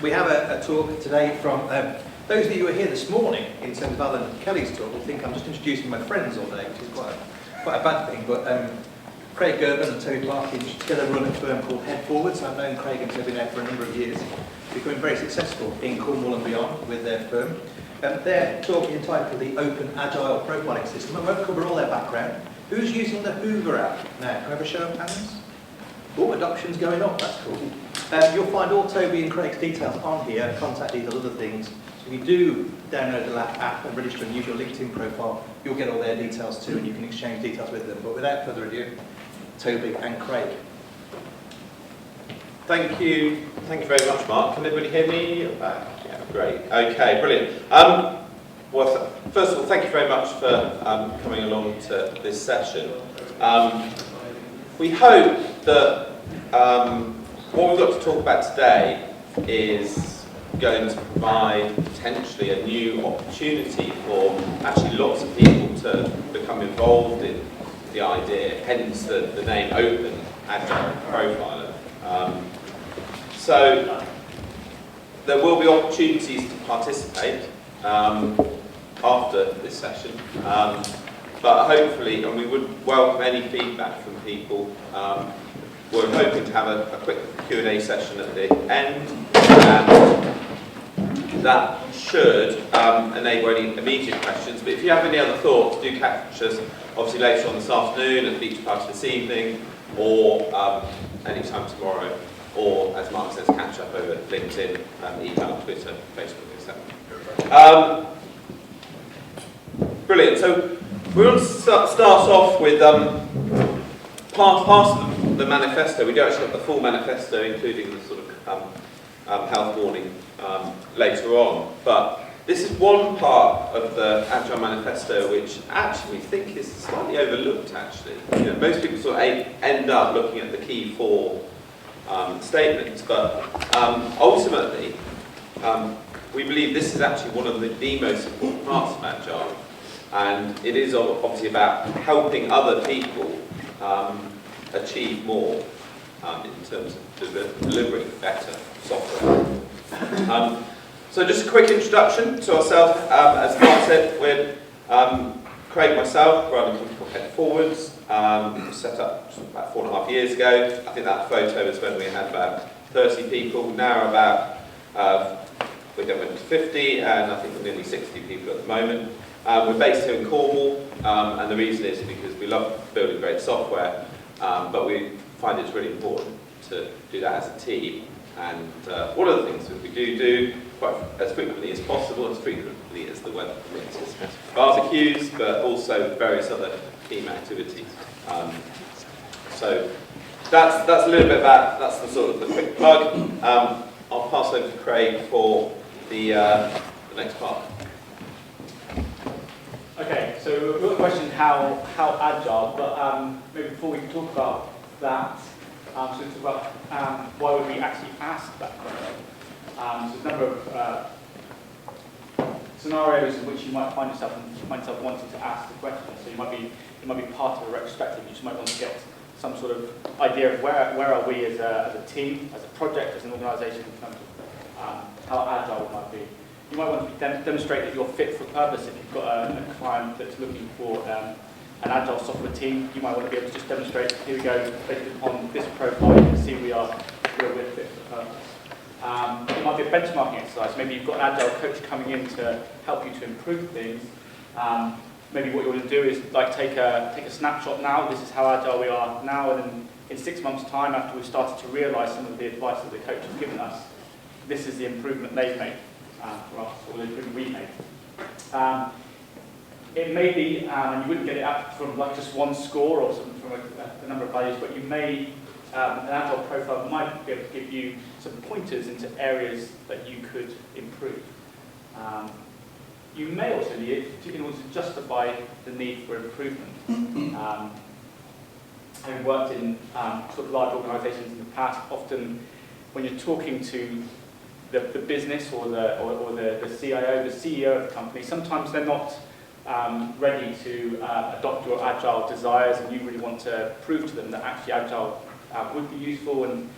We have a talk today from those of you who are here this morning, in terms of Alan and Kelly's talk, will think I'm just introducing my friends all day, which is quite a bad thing. But Craig Gerben and Toby Parkinge together run a firm called Headforwards. I've known Craig and Toby now for a number of years, becoming very successful in Cornwall and beyond with their firm. Their talk is entitled the Open Agile Profiling System. I won't cover all their background. Who's using the Hoover app now? Can I have a show of hands? Oh, adoption's going up, that's cool. You'll find all Toby and Craig's details on here, contact details, other things. So if you do download the app and register and use your LinkedIn profile, you'll get all their details too, and you can exchange details with them. But without further ado, Toby and Craig. Thank you very much, Mark. Can everybody hear me? Yeah, great. Okay, brilliant. Well, first of all, thank you very much for coming along to this session. We hope that what we've got to talk about today is going to provide potentially a new opportunity for actually lots of people to become involved in the idea, hence the name Open Agile Profiler. So there will be opportunities to participate after this session, but hopefully, and we would welcome any feedback from people. We're hoping to have a quick Q&A session at the end, and that should enable any immediate questions. But if you have any other thoughts, do catch us obviously later on this afternoon, at the beach party this evening, or any time tomorrow, or as Mark says, catch up over LinkedIn, email, Twitter, Facebook, etc. Brilliant. So we're going to start off with part of the manifesto. We do actually have the full manifesto, including the sort of health warning later on. But this is one part of the Agile Manifesto which actually we think is slightly overlooked. Actually, most people sort of end up looking at the key four statements, but ultimately we believe this is actually one of the most important parts of Agile, and it is obviously about helping other people achieve more in terms of delivering better software. So just a quick introduction to ourselves. As Mark said, we're Craig and myself run a company called Headforwards. Set up about 4.5 years ago. I think that photo is when we had about 30 people. Now we're about we're going to 50, and I think we're nearly 60 people at the moment. We're based here in Cornwall, and the reason is because we love building great software, but we find it's really important to do that as a team. And one of the things that we do quite as frequently as possible, as frequently as the weather permits, is barbecues, but also various other team activities. So that's a little bit about, that's the sort of the quick plug. I'll pass over to Craig for the next part. Okay, so we've got the question how agile, but maybe before we talk about that, so let's talk about why would we actually ask that question. So there's a number of scenarios in which you might find yourself wanting to ask the question. So it might be part of a retrospective. You just might want to get some sort of idea of where are we as a team, as a project, as an organisation in terms of how agile it might be. You might want to demonstrate that you're fit for purpose. If you've got a client that's looking for an agile software team, you might want to be able to just demonstrate, here we go, based upon this profile, you can see we're fit for purpose. It might be a benchmarking exercise. Maybe you've got an agile coach coming in to help you to improve things. Maybe what you want to do is like take a snapshot now. This is how agile we are now, and then in 6 months' time, after we've started to realise some of the advice that the coach has given us, this is the improvement they've made for us, or the improvement we made. It may be, and you wouldn't get it out from like just one score or from a number of values, but you may, an agile profile might be able to give you some pointers into areas that you could improve. You may also need it in order to justify the need for improvement. Having worked in sort of large organisations in the past, often when you're talking to the business or the CIO, the CEO of the company, sometimes they're not ready to adopt your agile desires, and you really want to prove to them that actually agile would be useful, and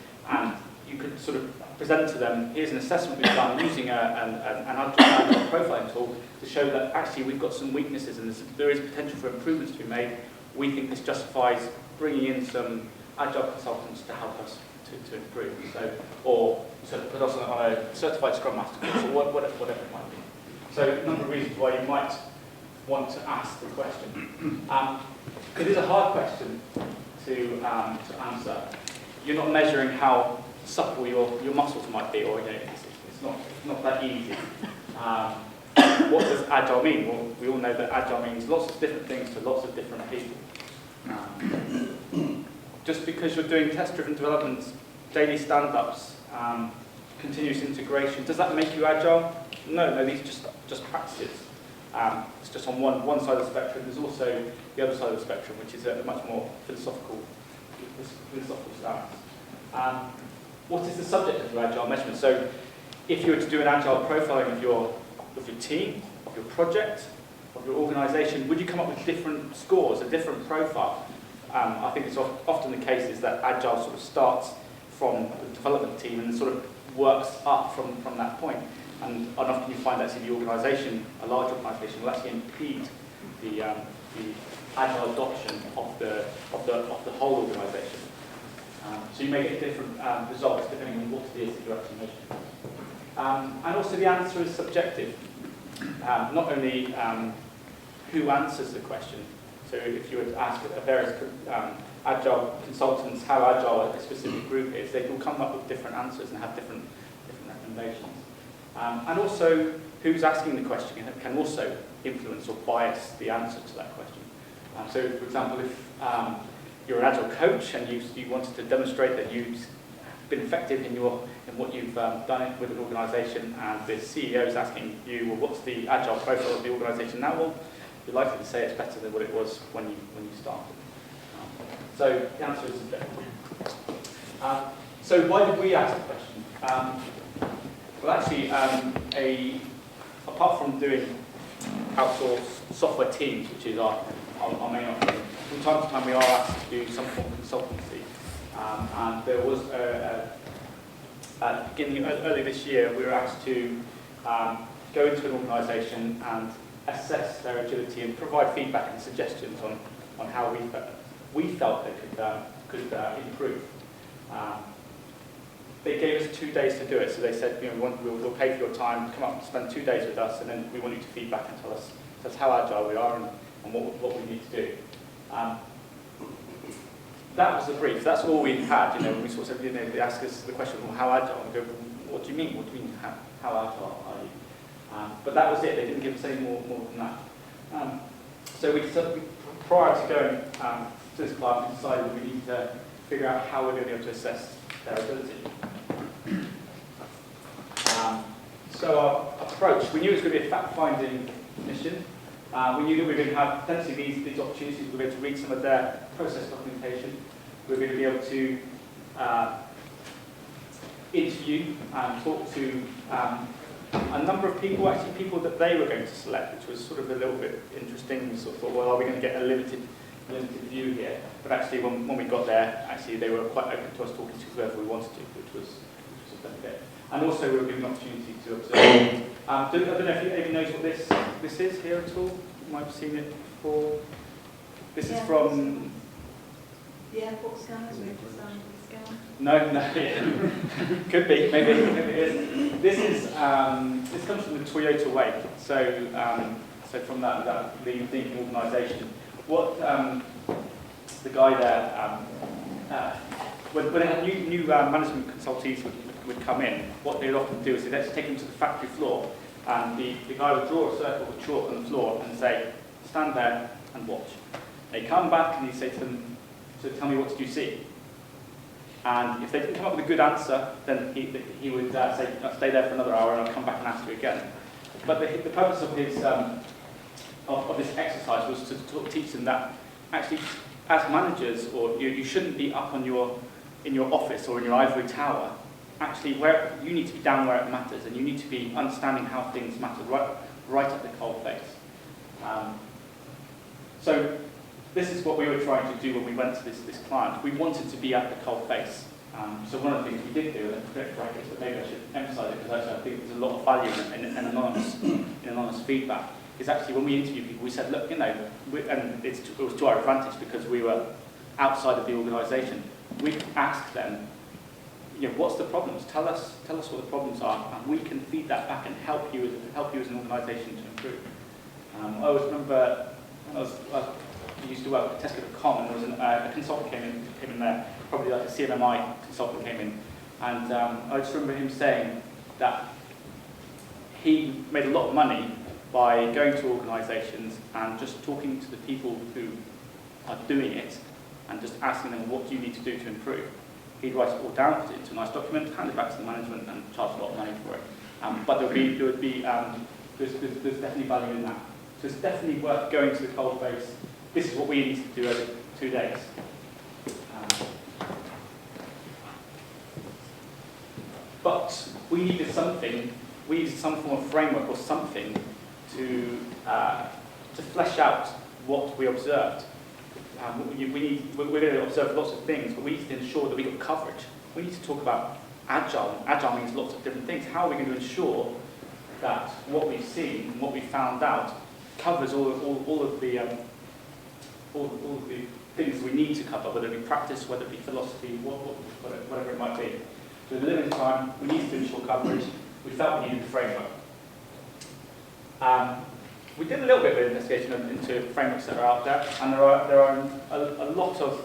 you could sort of present to them, here's an assessment we've done using an Agile profiling tool to show that actually we've got some weaknesses and there is potential for improvements to be made. We think this justifies bringing in some Agile consultants to help us to improve. So, or sort of put us on a certified Scrum Master course, or whatever it might be. So a number of reasons why you might want to ask the question. It is a hard question to answer. You're not measuring how supple your muscles might be, or it's not that easy. What does Agile mean? Well, we all know that Agile means lots of different things to lots of different people. Just because you're doing test-driven development, daily stand-ups, continuous integration, does that make you Agile? No, these are just practices. It's just on one side of the spectrum. There's also the other side of the spectrum, which is a much more philosophical stance. What is the subject of your Agile measurement? So if you were to do an Agile profiling of your team, of your project, of your organisation, would you come up with different scores, a different profile? I think it's often the case is that Agile sort of starts from the development team and sort of works up from that point. And often you find that in the organisation, a large organisation will actually impede the Agile adoption of the whole organisation. So you may get different results depending on what it is that you're actually measuring. And also the answer is subjective. Not only who answers the question. So if you were to ask various Agile consultants how Agile a specific group is, they will come up with different answers and have different recommendations. And also who's asking the question can also influence or bias the answer to that question. So for example, if you're an Agile coach and you wanted to demonstrate that you've been effective in what you've done with an organisation, and the CEO is asking you, well, what's the Agile profile of the organisation now? Well, you're likely to say it's better than what it was when you started. So the answer is subjective. So why did we ask the question? Well, actually, apart from doing outsourced software teams, which is our main offering, from time to time we are asked to do some form of consultancy. And there was, at the beginning, early this year, we were asked to go into an organisation and assess their agility and provide feedback and suggestions on how we felt they could improve. They gave us 2 days to do it, so they said, we'll pay for your time, come up and spend 2 days with us, and then we want you to feedback and tell us how agile we are and what we need to do. That was the brief. That's all we had. When we sort of said, they asked us the question, well, how agile? And we go, well, what do you mean? What do you mean? How agile are you? But that was it. They didn't give us any more than that. So prior to going to this class, we decided that we need to figure out how we're going to be able to assess their ability. So our approach, we knew it was going to be a fact-finding mission. We knew that we were going to have plenty of these opportunities. We were going to read some of their process documentation. We were going to be able to interview and talk to a number of people, actually people that they were going to select, which was sort of a little bit interesting. We sort of thought, well, are we going to get a limited view here? But actually, when we got there, actually they were quite open to us talking to whoever we wanted to, which was a benefit. And also we were given an opportunity to observe. I don't know if anyone knows what this is here at all. You might have seen it before. This is from... The airport scanners we've designed the scanner? No. Could be, maybe it is. This comes from the Toyota way. So from that lean thinking organisation. What the guy there, when they had new management consultees would come in, what they'd often do is they'd actually take them to the factory floor, and the guy would draw a circle with chalk on the floor and say, stand there and watch. They come back and he'd say to them, so tell me, what did you see? And if they didn't come up with a good answer, then he would say, stay there for another hour and I'll come back and ask you again. But the purpose of his of this exercise was to teach them that actually, as managers, or you shouldn't be up in your office or in your ivory tower. Actually, where you need to be down where it matters, and you need to be understanding how things matter right at the cold face. So this is what we were trying to do when we went to this client. We wanted to be at the cold face. So one of the things we did do, and maybe I should emphasise it because actually I think there's a lot of value in anonymous feedback, is actually when we interview people, we said, look, and it was to our advantage because we were outside of the organisation. We asked them, what's the problems? Tell us what the problems are, and we can feed that back and help you as an organisation to improve. I always remember I used to work at Tesco.com, and there was a consultant came in there, probably like a CMMI consultant came in, and I just remember him saying that he made a lot of money by going to organisations and just talking to the people who are doing it and just asking them, what do you need to do to improve? He'd write it all down, put it into a nice document, hand it back to the management and charge a lot of money for it. But there's definitely value in that. So it's definitely worth going to the cold face. This is what we need to do over 2 days. But we needed some form of framework or something to flesh out what we observed. We're going to observe lots of things, but we need to ensure that we got coverage. We need to talk about Agile. Agile means lots of different things. How are we going to ensure that what we've seen, what we found out, covers all of the things we need to cover, whether it be practice, whether it be philosophy, whatever it might be. So in the limited time, we need to ensure coverage. We felt we needed a framework. We did a little bit of investigation into frameworks that are out there, and there are a lot of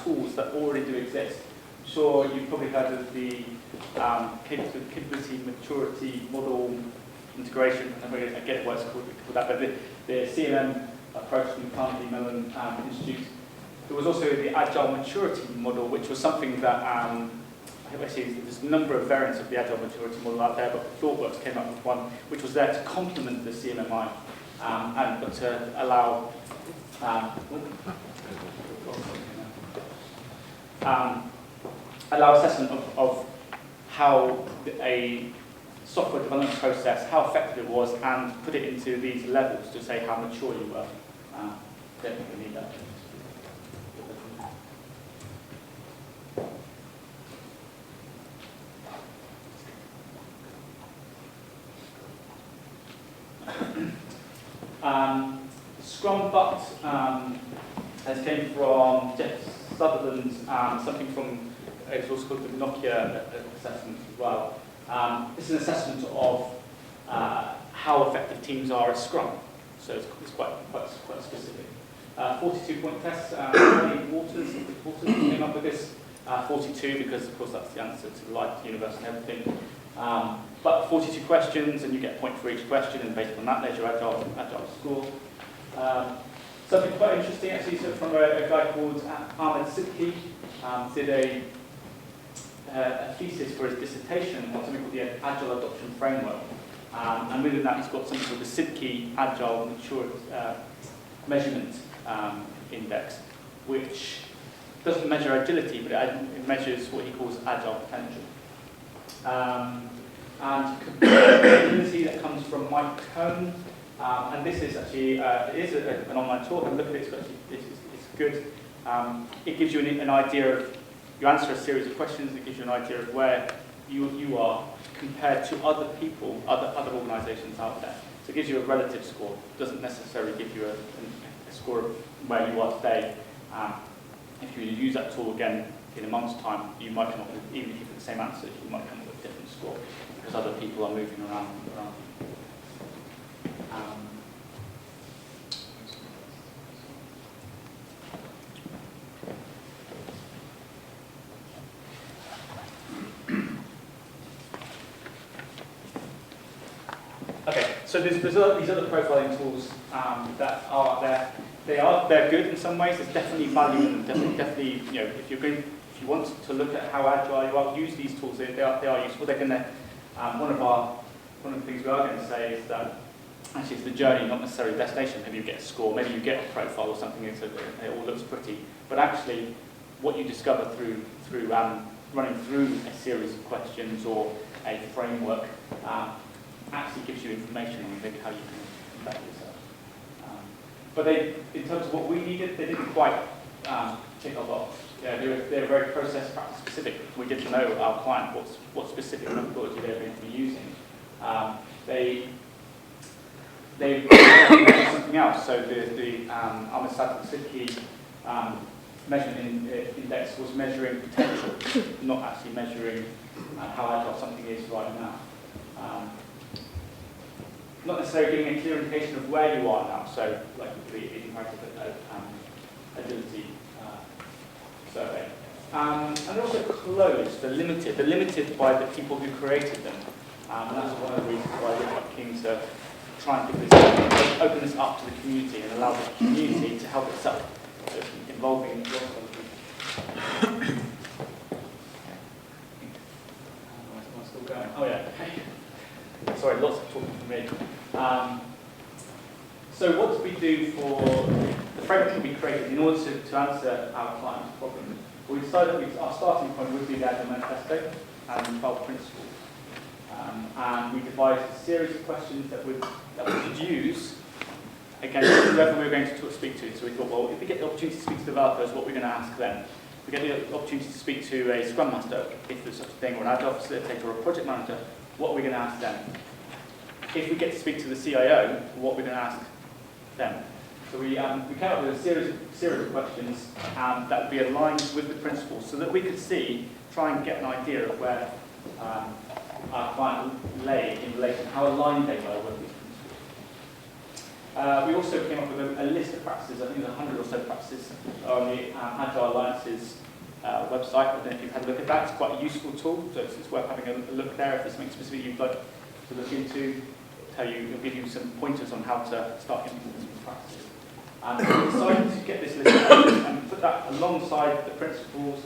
tools that already do exist. Sure, you've probably heard of the capability, maturity, model, integration. I get what it's called that, but the CMM approach from Carnegie Mellon Institute. There was also the Agile maturity model, which was something that actually there's a number of variants of the Agile maturity model out there, but ThoughtWorks came up with one which was there to complement the CMMI but to allow assessment of how a software development process, how effective it was, and put it into these levels to say how mature you were. Definitely need that. Scrum Butt has came from Jeff Sutherland's, something from, it's also called the Nokia assessment as well. This is an assessment of how effective teams are at Scrum, so it's quite specific. 42-point test, Waters came up with this. 42 because, of course, that's the answer to life, the universe, and everything. But 42 questions, and you get a point for each question, and based on that, there's your Agile score. Something quite interesting, actually, so from a guy called Ahmed Sidki, did a thesis for his dissertation on something called the Agile Adoption Framework. And within that, he's got something called the Sidki Agile Maturity Measurement Index, which doesn't measure agility, but it measures what he calls agile potential. And capability that comes from Mike Cohn, and this is actually it is an online talk. And look at it; it's good. It gives you an idea of, you answer a series of questions. It gives you an idea of where you are compared to other people, other organisations out there. So it gives you a relative score. It doesn't necessarily give you a score of where you are today. If you use that tool again in a month's time, you might come up with, even if you put the same answers, you might come up with a different score because other people are moving around. Okay, so there's these other profiling tools that are there. They're good in some ways. There's definitely value in them. Definitely, if you want to look at how agile you are, use these tools. They are useful. They're going to one of the things we are going to say is that actually it's the journey, not necessarily the destination. Maybe you get a score, maybe you get a profile or something. It all looks pretty, but actually, what you discover through running through a series of questions or a framework actually gives you information on maybe how you can better yourself. But in terms of what we needed, they didn't quite tick our box. Yeah, they're very process practice specific. We get to know our client what specific methodology they're going to be using. They've something else. So the Amistad-Sidki measurement index was measuring potential, not actually measuring how agile something is right now. Not necessarily giving a clear indication of where you are now. So, like the comparative agility survey. And they're also closed, they're limited by the people who created them. And that's one of the reasons why we're quite keen to try and give this, open this up to the community and allow the community to help itself, so involving lots of other people. Am I still going? Oh yeah, okay. Sorry, lots of talking from me. So what do we do for the framework that we created in order to answer our client's problem? We decided that our starting point would be the Agile Manifesto and 12 principles. And we devised a series of questions that we could use against whoever we were going to speak to. So we thought, well, if we get the opportunity to speak to developers, what are we going to ask them? If we get the opportunity to speak to a Scrum Master, if there's such a thing, or an Agile Facilitator, or a Project Manager, what are we going to ask them? If we get to speak to the CIO, what are we going to ask them? So we came up with a series of questions that would be aligned with the principles so that we could try and get an idea of where our client lay in relation, how aligned they were with these principles. We also came up with a list of practices. I think there's 100 or so practices on the Agile Alliance's website. I don't know if you've had a look at that. It's quite a useful tool, so it's worth having a look there. If there's something specific you'd like to look into, it'll give you some pointers on how to start implementing these practices. And we decided to get this list out and put that alongside the principles,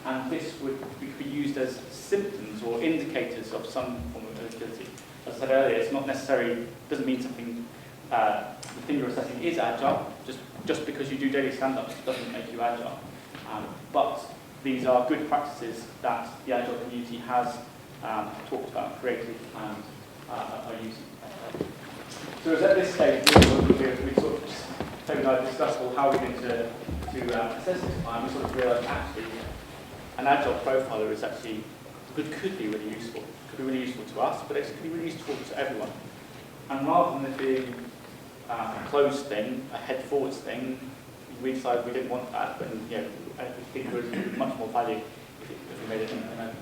and this could be used as symptoms or indicators of some form of agility. As I said earlier, it's not necessarily, doesn't mean something, the thing you're assessing is agile. Just because you do daily stand-ups doesn't make you agile. But these are good practices that the Agile community has talked about, created, and are using. So it was at this stage we sort of Toby and I discussed how we're going to assess this plan. We sort of realised actually an Agile profiler is actually could be really useful. Could be really useful to us, but it could be really useful to everyone. And rather than it being a closed thing, a head-forwards thing, we decided we didn't want that. But I think there was much more value if we made it an open.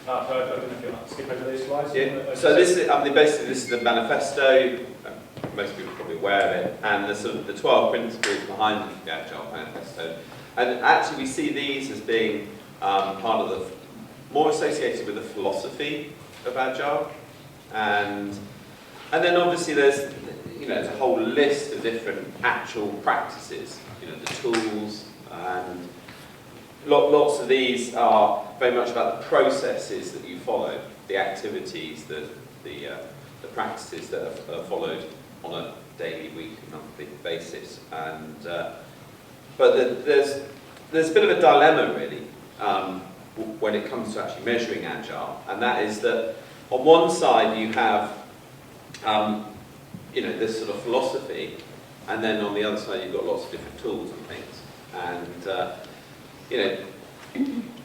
So I don't know if you want to skip over those slides. Yeah. So this is basically this is the manifesto. Most people are probably aware of it, and the sort of the 12 principles behind the Agile Manifesto. And actually, we see these as being part of the more associated with the philosophy of Agile, and then obviously there's there's a whole list of different actual practices. The tools and. Lots of these are very much about the processes that you follow, the activities, the practices that are followed on a daily, weekly, monthly basis. And but there's a bit of a dilemma really when it comes to actually measuring Agile, and that is that on one side you have this sort of philosophy, and then on the other side you've got lots of different tools and things, and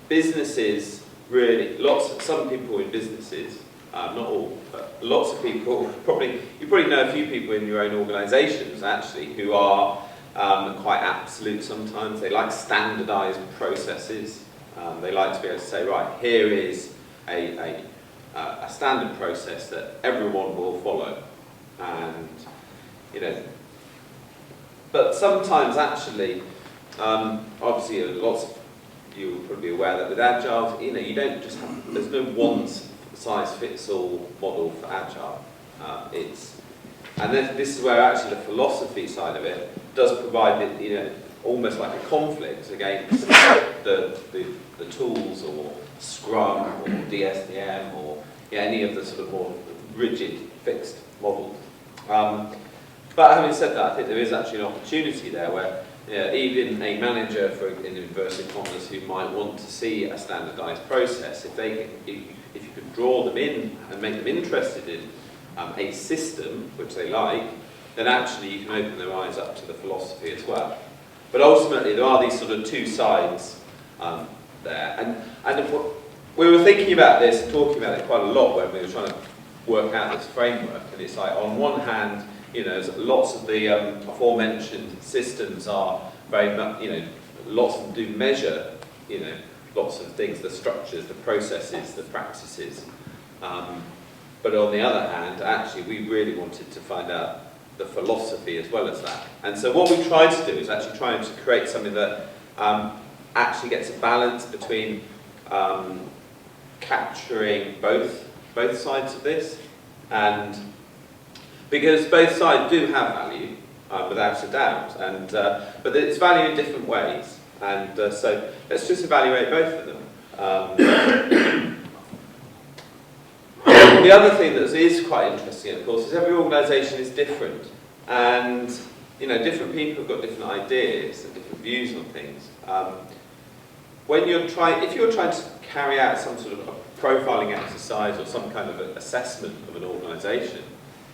businesses really, some people in businesses, not all, but lots of people, you probably know a few people in your own organisations actually who are quite absolute sometimes. They like standardised processes. They like to be able to say, right, here is a standard process that everyone will follow, and but sometimes actually, obviously lots of you will probably be aware that with Agile, you don't just have, there's no one-size-fits-all model for Agile. And this is where actually the philosophy side of it does provide almost like a conflict against the tools or Scrum or DSDM or any of the sort of more rigid fixed models. But having said that, I think there is actually an opportunity there where even a manager, in inverted commas, who might want to see a standardised process, if you could draw them in and make them interested in a system which they like, then actually you can open their eyes up to the philosophy as well. But ultimately, there are these sort of two sides there. And we were thinking about this and talking about it quite a lot when we were trying to work out this framework. And it's like, on one hand, lots of the aforementioned systems are very much, lots of them do measure, lots of things, the structures, the processes, the practices. But on the other hand, actually, we really wanted to find out the philosophy as well as that. And so what we tried to do is actually trying to create something that actually gets a balance between capturing both sides of this, and because both sides do have value, without a doubt, and but it's value in different ways, and so let's just evaluate both of them. The other thing that is quite interesting, of course, is every organisation is different, and different people have got different ideas and different views on things. If you're trying to carry out some sort of a profiling exercise or some kind of an assessment of an organisation,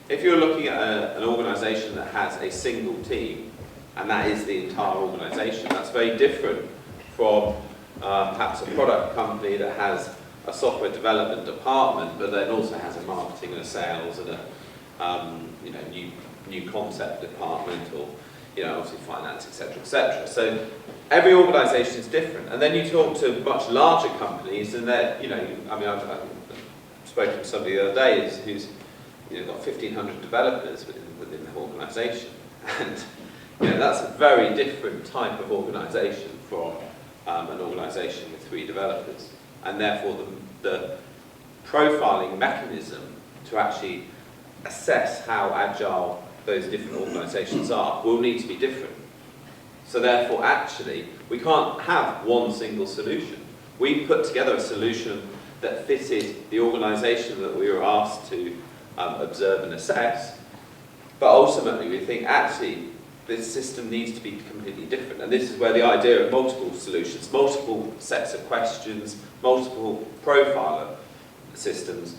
if you're looking at an organisation that has a single team, and that is the entire organisation, that's very different from perhaps a product company that has a software development department, but then also has a marketing and a sales and a new concept department, or obviously finance, etc., etc. So every organisation is different, and then you talk to much larger companies, and they're I've spoken to somebody the other day who's got 1,500 developers within the organisation, and that's a very different type of organisation from an organisation with 3 developers. And therefore the profiling mechanism to actually assess how agile those different organisations are will need to be different. So therefore, actually, we can't have one single solution. We put together a solution that fitted the organisation that we were asked to observe and assess, but ultimately we think actually this system needs to be completely different. And this is where the idea of multiple solutions, multiple sets of questions, multiple profiler systems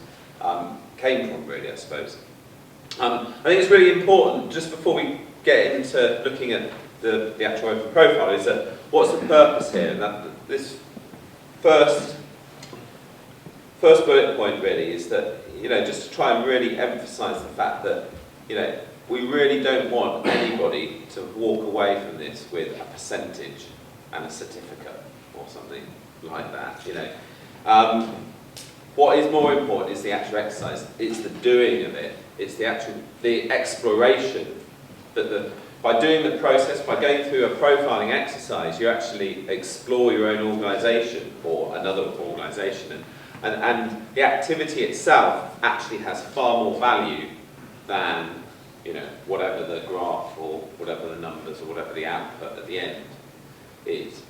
came from, really, I suppose. I think it's really important, just before we get into looking at the actual open profile, is that what's the purpose here? And this first bullet point really is that, just to try and really emphasise the fact that, we really don't want anybody to walk away from this with a percentage and a certificate or something like that. What is more important is the actual exercise. It's the doing of it. It's the exploration that by doing the process, by going through a profiling exercise, you actually explore your own organisation or another organisation, and the activity itself actually has far more value than whatever the graph or whatever the numbers or whatever the output at the end is.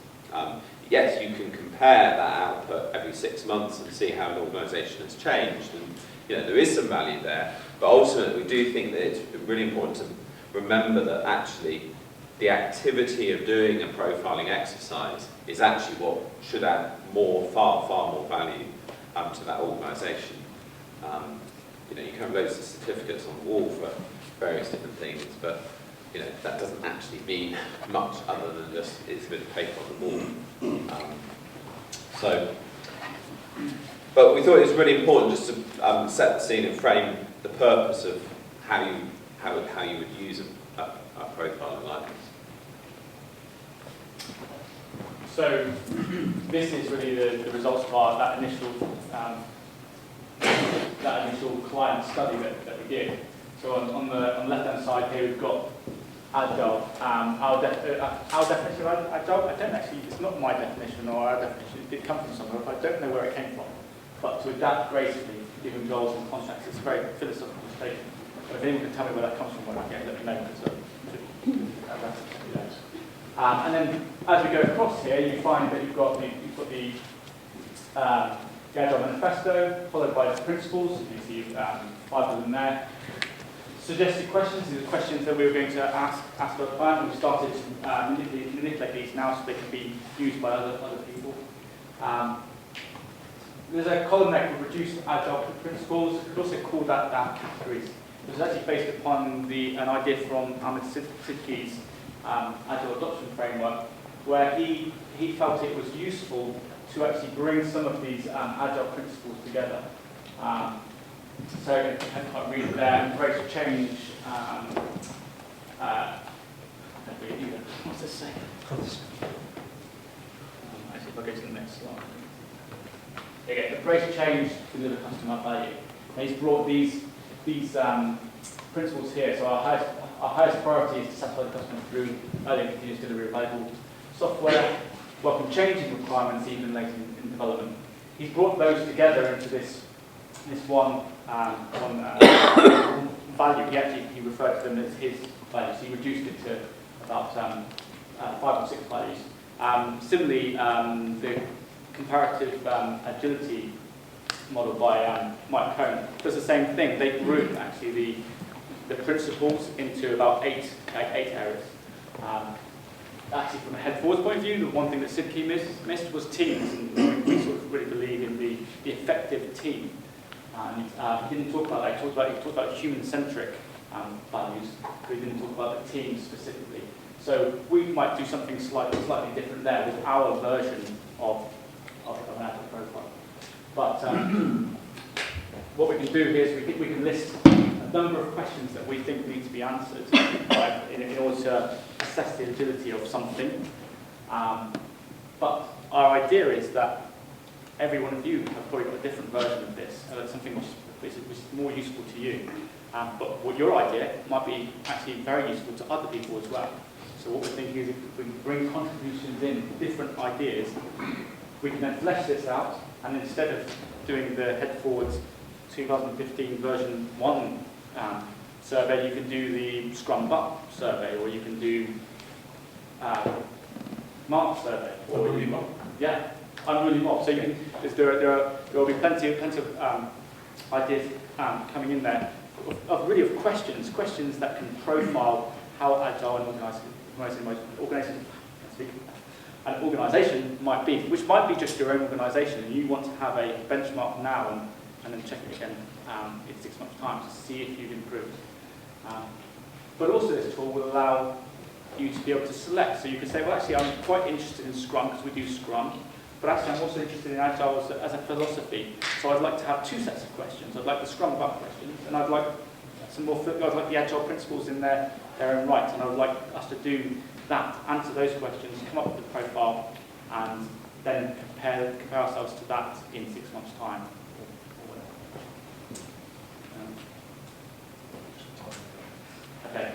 Yes, you can compare that output every 6 months and see how an organisation has changed, and there is some value there, but ultimately we do think that it's really important to remember that actually the activity of doing a profiling exercise is actually what should add far more value to that organisation. You can have loads of certificates on the wall for various different things, but that doesn't actually mean much other than just it's a bit of paper on the wall. But we thought it was really important just to set the scene and frame the purpose of how you would use a profile like this. So this is really the results of that initial client study that we did. So on the left-hand side here, we've got Agile. Our definition of Agile, I don't actually, it's not my definition or our definition, it did come from somewhere, but I don't know where it came from. But to adapt gracefully, given goals and contracts, it's a very philosophical statement. But if anyone can tell me where that comes from, let me know, because and then as we go across here, you find that you've got the Agile Manifesto, followed by the principles. You can see 5 of them there. Suggested questions. These are questions that we were going to ask our client. We've started to manipulate these now so they can be used by other people. There's a column there called Reduce Agile Principles. You could also call that down categories. was actually based upon an idea from Ahmed Sidki's Agile Adoption Framework, where he felt it was useful to actually bring some of these Agile principles together. So I can't quite read it there. Embrace change. What's this saying? Actually, if I go to the next slide. Again, embrace change, deliver customer value. And he's brought these principles here. So our highest priority is to satisfy the customer through early and continuous delivery of valuable software, welcome changing requirements even later in development. He's brought those together into this one value. He referred to them as his values. He reduced it to about 5 or 6 values. Similarly, the comparative agility model by Mike Cohn does the same thing. They group actually the principles into about eight areas. Actually, from a Headforwards point of view, the one thing that Sidki missed was teams, and we sort of really believe in the effective team. And he didn't talk about that. He talked about human-centric values, but he didn't talk about the team specifically. So we might do something slightly different there with our version of an Agile profile. But what we can do here is we can list a number of questions that we think need to be answered in order to assess the agility of something. But our idea is that every one of you have probably got a different version of this, and that's something which is more useful to you. But what your idea might be actually very useful to other people as well. So what we're thinking is if we bring contributions in, different ideas, we can then flesh this out, and instead of doing the Headforwards 2015 version 1 survey, you can do the Scrum Buck survey, or you can do Mark survey, or Unruly Mob. So you can, there will be plenty of ideas coming in there of questions that can profile how agile an organisation might be, which might be just your own organisation, and you want to have a benchmark now and then check it again in 6 months' time to see if you've improved. But also this tool will allow you to be able to select. So you can say, well, actually, I'm quite interested in Scrum because we do Scrum, but actually I'm also interested in Agile as a philosophy. So I'd like to have 2 sets of questions. I'd like the Scrum Buck questions, and I'd like I'd like the Agile principles in their own right, and I would like us to do that, answer those questions, come up with the profile, and then compare ourselves to that in 6 months' time. Okay.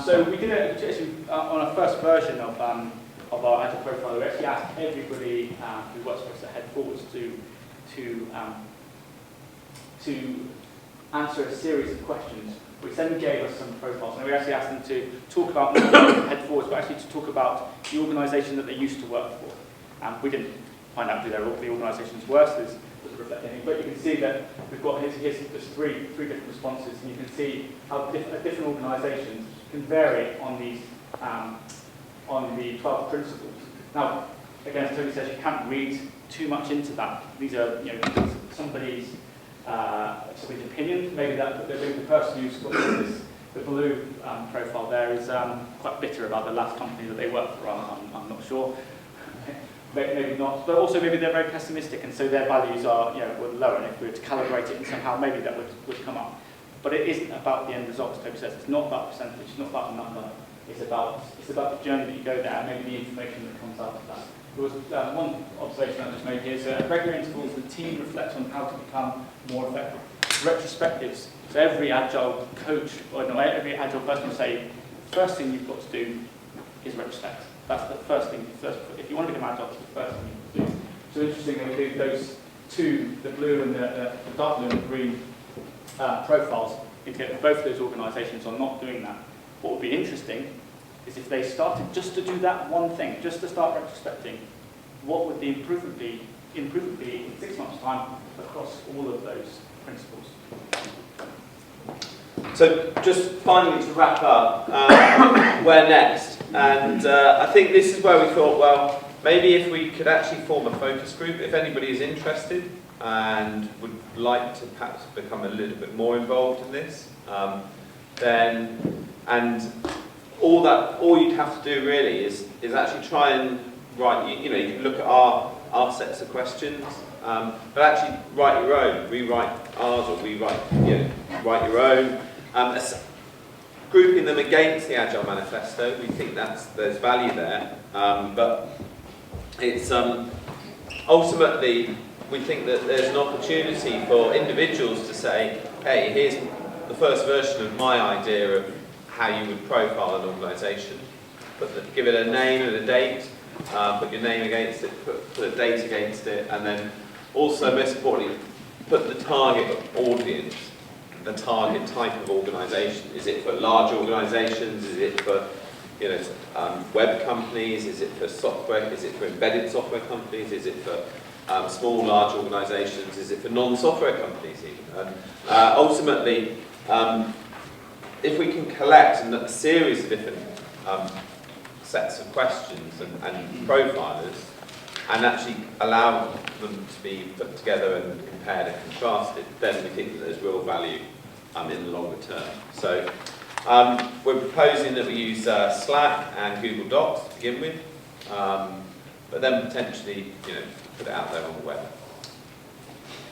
So we did actually on our first version of our Agile profile. We actually asked everybody who works for us at Headforwards to answer a series of questions, which then gave us some profiles. And we actually asked them to talk about not only Headforwards, but actually to talk about the organisation that they used to work for. We didn't find out who the organisations were, so this doesn't reflect anything. But you can see that we've got here's there's three different responses, and you can see how different organisations can vary on these on the 12 principles. Now, again, as Tony says, you can't read too much into that. These are somebody's opinion. Maybe the person who's got the blue profile there is quite bitter about the last company that they worked for. I'm not sure. Maybe not, but also maybe they're very pessimistic, and so their values are were lower. And if we were to calibrate it and somehow, maybe that would come up. But it isn't about the end result, as Toby says. It's not about percentage. It's not about the number. It's about the journey that you go there, and maybe the information that comes out of that. There was one observation I just made here. So at regular intervals, the team reflects on how to become more effective. Retrospectives. So every agile coach, or no, every agile person will say, the first thing you've got to do is retrospect. That's the first thing. If you want to become agile, it's the first thing you have to do. So interestingly, we do those two, the blue and the dark blue and the green profiles, indicate that both of those organisations are not doing that. What would be interesting is if they started just to do that one thing, just to start retrospecting, what would the improvement be in 6 months' time across all of those principles? So just finally to wrap up, where next? And I think this is where we thought, well, maybe if we could actually form a focus group, if anybody is interested, and would like to perhaps become a little bit more involved in this, then all you'd have to do really is actually try and write. You know, you can look at our sets of questions, but actually write your own, rewrite ours, or write your own. Grouping them against the Agile Manifesto, we think there's value there, but it's ultimately we think that there's an opportunity for individuals to say, hey, here's the first version of my idea of how you would profile an organisation. Give it a name and a date, put your name against it, put a date against it, and then also, most importantly, put the target audience, the target type of organisation. Is it for large organisations? Is it for web companies? Is it for software? Is it for embedded software companies? Is it for small, large organisations? Is it for non-software companies even? Ultimately, if we can collect a series of different sets of questions and profilers, and actually allow them to be put together and compared and contrasted, then we think that there's real value in the longer term. So we're proposing that we use Slack and Google Docs to begin with, but then potentially put it out there on the web.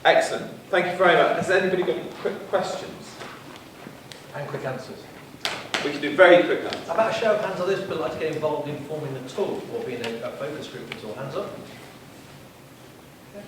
Excellent. Thank you very much. Has anybody got any quick questions? And quick answers. We can do very quick answers. How about a show of hands on this, but like to get involved in forming the tool or being a focus group? It's all hands up. Okay.